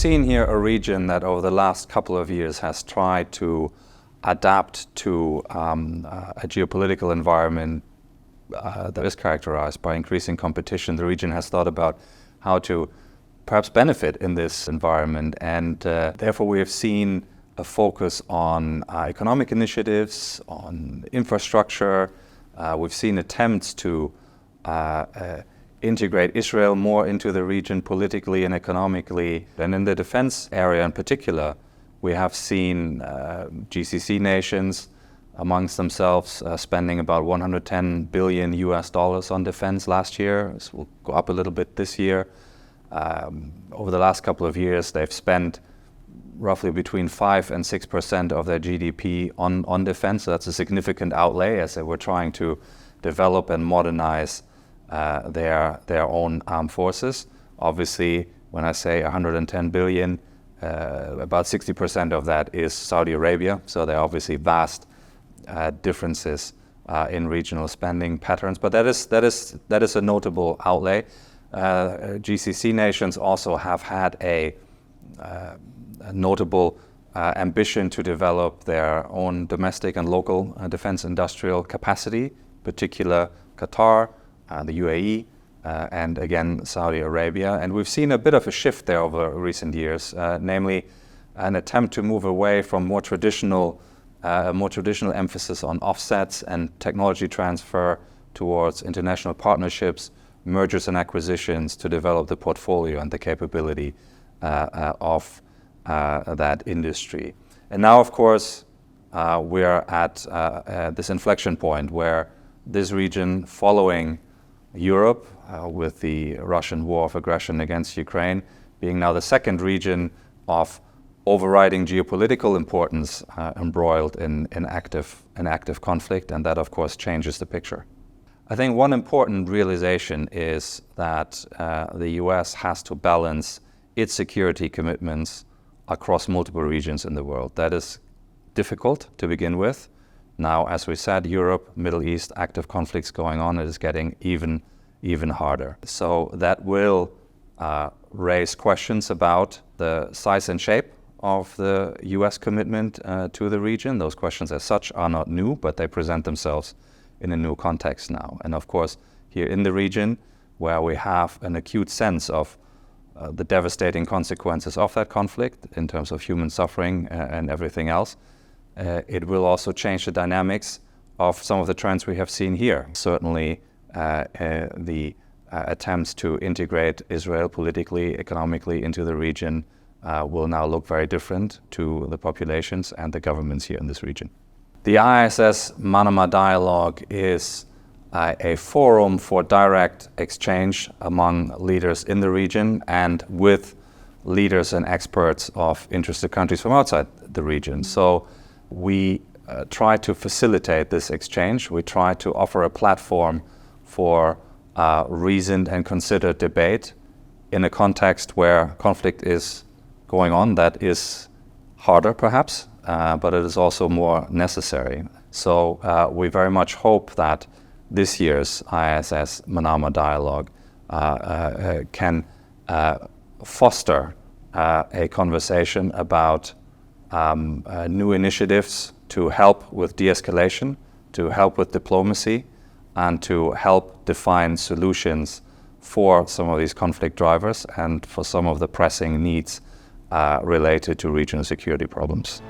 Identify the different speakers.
Speaker 1: seen here a region that over the last couple of years has tried to adapt to a geopolitical environment that is characterized by increasing competition. The region has thought about how to perhaps benefit in this environment, and therefore we have seen a focus on economic initiatives, on infrastructure. We've seen attempts to integrate Israel more into the region politically and economically. And in the defense area in particular, we have seen GCC nations amongst themselves spending about $110 billion on defense last year. This will go up a little bit this year. Over the last couple of years, they've spent roughly between 5 and 6% of their GDP on defense. So that's a significant outlay as they were trying to develop and modernize their own armed forces. Obviously, when I say 110 billion, about 60% of that is Saudi Arabia. So there are obviously vast differences in regional spending patterns, but that is a notable outlay. GCC nations also have had a notable ambition to develop their own domestic and local defense industrial capacity, particular Qatar, the UAE, and again Saudi Arabia. And we've seen a bit of a shift there over recent years, namely an attempt to move away from more traditional emphasis on offsets and technology transfer towards international partnerships, mergers and acquisitions to develop the portfolio and the capability of that industry. And now, of course, we are at this inflection point where this region, following Europe with the Russian war of aggression against Ukraine, being now the second region of overriding geopolitical importance embroiled in active conflict, and that, of course, changes the picture. I think one important realization is that the US has to balance its security commitments across multiple regions in the world. That is difficult to begin with. Now, as we said, Europe, Middle East, active conflicts going on, it is getting even harder. So that will raise questions about the size and shape of the US commitment to the region. Those questions as such are not new, but they present themselves in a new context now. And of course, here in the region, where we have an acute sense of the devastating consequences of that conflict in terms of human suffering and everything else, it will also change the dynamics of some of the trends we have seen here. Certainly, the attempts to integrate Israel politically, economically into the region will now look very different to the populations and the governments here in this region. The IISS Manama Dialogue is a forum for direct exchange among leaders in the region and with leaders and experts of interested countries from outside the region. So we try to facilitate this exchange. We try to offer a platform for reasoned and considered debate in a context where conflict is going on that is harder perhaps, but it is also more necessary. So we very much hope that this year's IISS Manama Dialogue can foster a conversation about new initiatives to help with de-escalation, to help with diplomacy, and to help define solutions for some of these conflict drivers and for some of the pressing needs related to regional security problems.